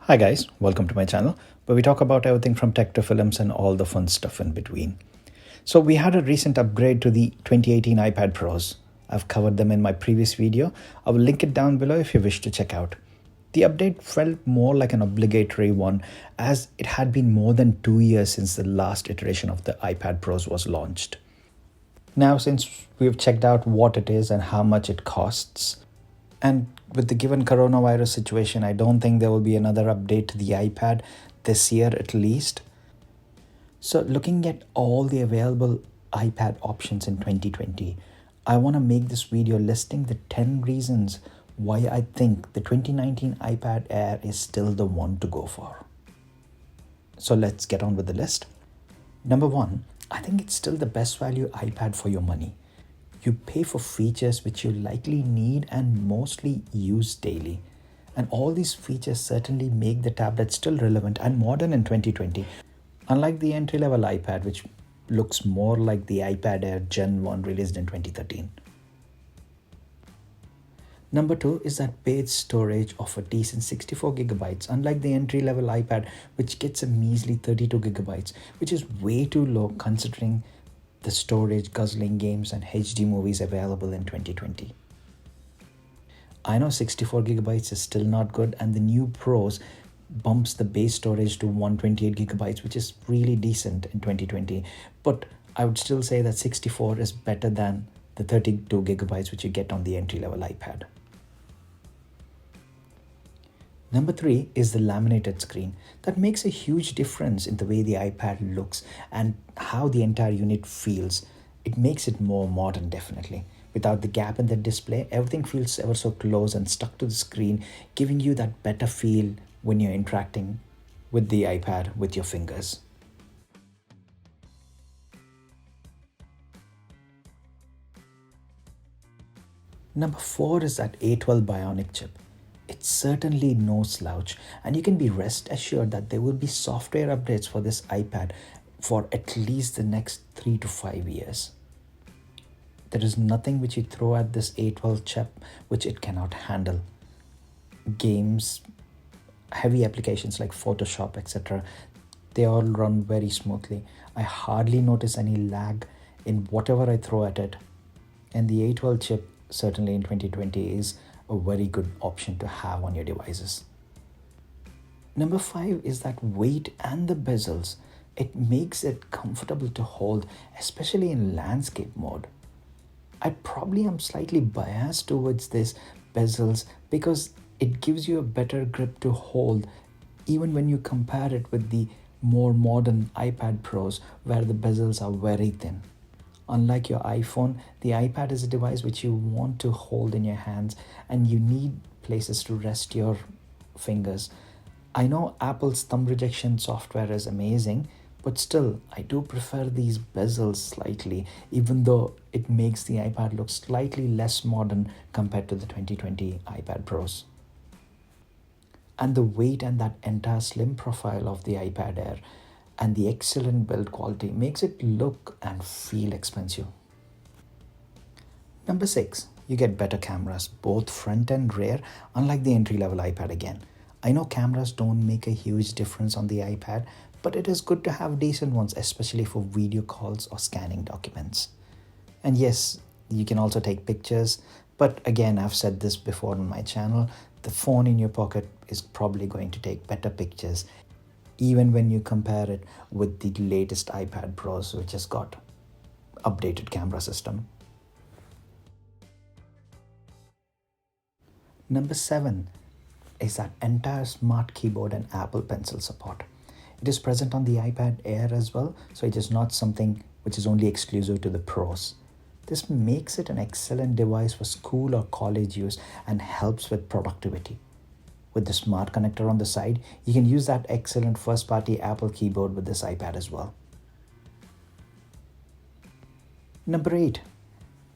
Hi guys, welcome to my channel where we talk about everything from tech to films and all the fun stuff in between. So we had a recent upgrade to the 2018 iPad Pros. I've covered them in my previous video. I will link it down below if you wish to check out. The update felt more like an obligatory one as it had been more than 2 years since the last iteration of the iPad Pros was launched. Now, since we've checked out what it is and how much it costs, and with the given coronavirus situation, I don't think there will be another update to the iPad this year at least. So looking at all the available iPad options in 2020, I want to make this video listing the 10 reasons why I think the 2019 iPad Air is still the one to go for. So let's get on with the list. Number 1, I think it's still the best value iPad for your money. You pay for features which you likely need and mostly use daily. And all these features certainly make the tablet still relevant and modern in 2020. Unlike the entry-level iPad, which looks more like the iPad Air Gen 1 released in 2013. Number 2 is that page storage of a decent 64GB, unlike the entry-level iPad, which gets a measly 32GB, which is way too low considering the storage guzzling games and HD movies available in 2020. I know 64GB is still not good, and the new Pros bumps the base storage to 128GB, which is really decent in 2020. But I would still say that 64 is better than the 32GB which you get on the entry-level iPad. Number 3 is the laminated screen. That makes a huge difference in the way the iPad looks and how the entire unit feels. It makes it more modern, definitely. Without the gap in the display, everything feels ever so close and stuck to the screen, giving you that better feel when you're interacting with the iPad with your fingers. Number 4 is that A12 Bionic Chip. It's certainly no slouch, and you can be rest assured that there will be software updates for this iPad for at least the next 3 to 5 years. There is nothing which you throw at this A12 chip which it cannot handle. Games, heavy applications like Photoshop, etc., they all run very smoothly. I hardly notice any lag in whatever I throw at it. And the A12 chip, certainly in 2020, is a very good option to have on your devices. Number 5 is that weight and the bezels. It makes it comfortable to hold, especially in landscape mode. I probably am slightly biased towards this bezels because it gives you a better grip to hold, even when you compare it with the more modern iPad Pros where the bezels are very thin. Unlike your iPhone, the iPad is a device which you want to hold in your hands and you need places to rest your fingers. I know Apple's thumb rejection software is amazing, but still, I do prefer these bezels slightly, even though it makes the iPad look slightly less modern compared to the 2020 iPad Pros. And the weight and that entire slim profile of the iPad Air and the excellent build quality makes it look and feel expensive. Number 6, you get better cameras, both front and rear, unlike the entry-level iPad again. I know cameras don't make a huge difference on the iPad, but it is good to have decent ones, especially for video calls or scanning documents. And yes, you can also take pictures, but again, I've said this before on my channel, the phone in your pocket is probably going to take better pictures even when you compare it with the latest iPad Pros, which has got updated camera system. Number 7 is that entire smart keyboard and Apple Pencil support. It is present on the iPad Air as well, so it is not something which is only exclusive to the Pros. This makes it an excellent device for school or college use and helps with productivity. With the smart connector on the side, you can use that excellent first-party Apple keyboard with this iPad as well. Number 8,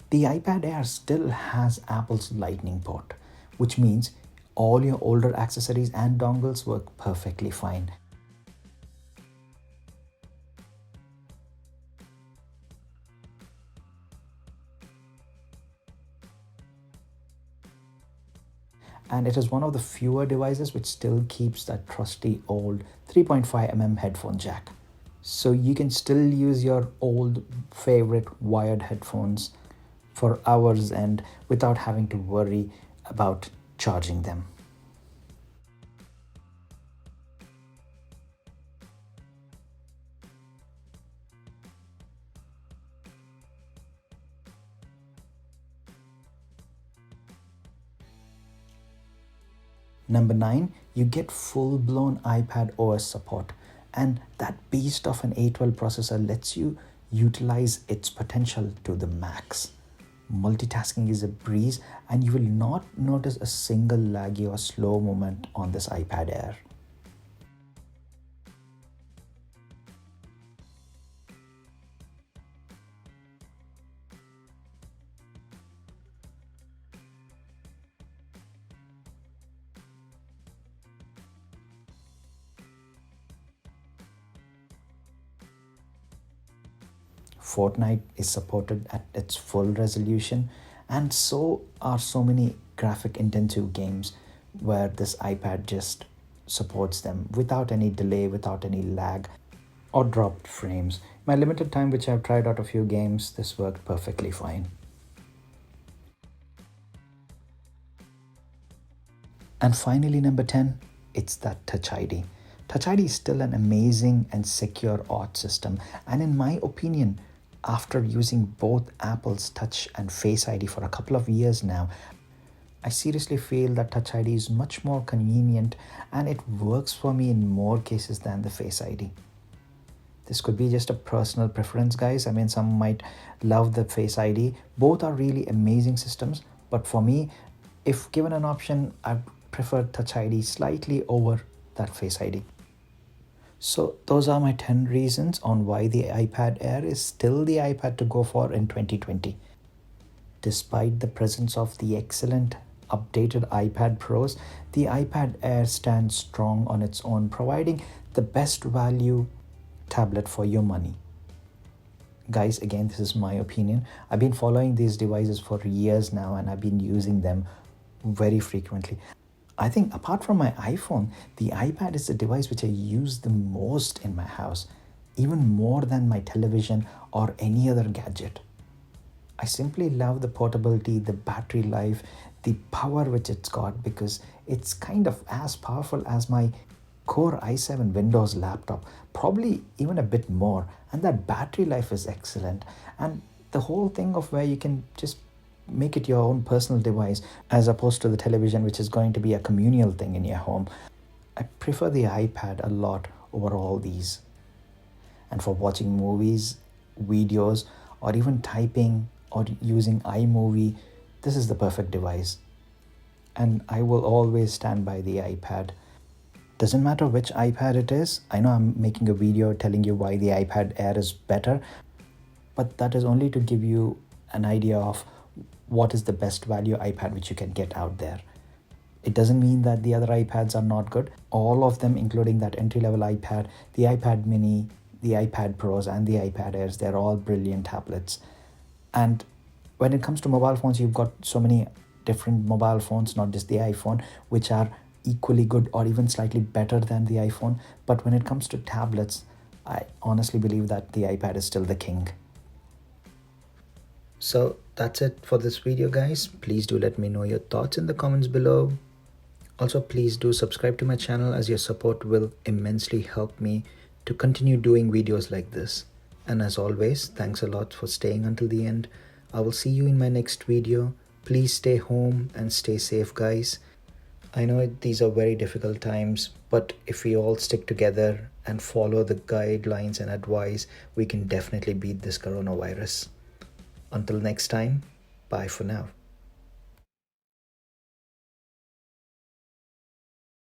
the iPad Air still has Apple's Lightning port, which means all your older accessories and dongles work perfectly fine. and it is one of the fewer devices which still keeps that trusty old 3.5 mm headphone jack. So you can still use your old favorite wired headphones for hours and without having to worry about charging them. Number 9, you get full-blown iPad OS support, and that beast of an A12 processor lets you utilize its potential to the max. Multitasking is a breeze, and you will not notice a single laggy or slow moment on this iPad Air. Fortnite is supported at its full resolution, and so are so many graphic intensive games where this iPad just supports them without any delay, without any lag or dropped frames. My limited time, which I've tried out a few games, this worked perfectly fine. And finally, number 10, it's that Touch ID. Touch ID is still an amazing and secure auth system, and in my opinion, after using both Apple's Touch and Face ID for a couple of years now, I seriously feel that Touch ID is much more convenient and it works for me in more cases than the Face ID. This could be just a personal preference, guys. I mean, some might love the Face ID. Both are really amazing systems, but for me, if given an option, I prefer Touch ID slightly over that Face ID. So those are my 10 reasons on why the iPad Air is still the iPad to go for in 2020. Despite the presence of the excellent updated iPad Pros, the iPad Air stands strong on its own, providing the best value tablet for your money. Guys, again, this is my opinion. I've been following these devices for years now and I've been using them very frequently. I think apart from my iPhone, the iPad is the device which I use the most in my house, even more than my television or any other gadget. I simply love the portability, the battery life, the power which it's got, because it's kind of as powerful as my Core i7 Windows laptop, probably even a bit more, and that battery life is excellent. And the whole thing of where you can just make it your own personal device as opposed to the television, which is going to be a communal thing in your home. I prefer the iPad a lot over all these. And for watching movies, videos, or even typing or using iMovie, this is the perfect device. And I will always stand by the iPad. Doesn't matter which iPad it is. I know I'm making a video telling you why the iPad Air is better, but that is only to give you an idea of what is the best value iPad which you can get out there. It doesn't mean that the other iPads are not good. All of them, including that entry-level iPad, the iPad mini, the iPad Pros, and the iPad Airs, they're all brilliant tablets. And when it comes to mobile phones, you've got so many different mobile phones, not just the iPhone, which are equally good or even slightly better than the iPhone. But when it comes to tablets, I honestly believe that the iPad is still the king. So that's it for this video, guys. Please do let me know your thoughts in the comments below. Also, please do subscribe to my channel, as your support will immensely help me to continue doing videos like this. And as always, thanks a lot for staying until the end. I will see you in my next video. Please stay home and stay safe, guys. I know these are very difficult times, but if we all stick together and follow the guidelines and advice, we can definitely beat this coronavirus. Until next time, bye for now.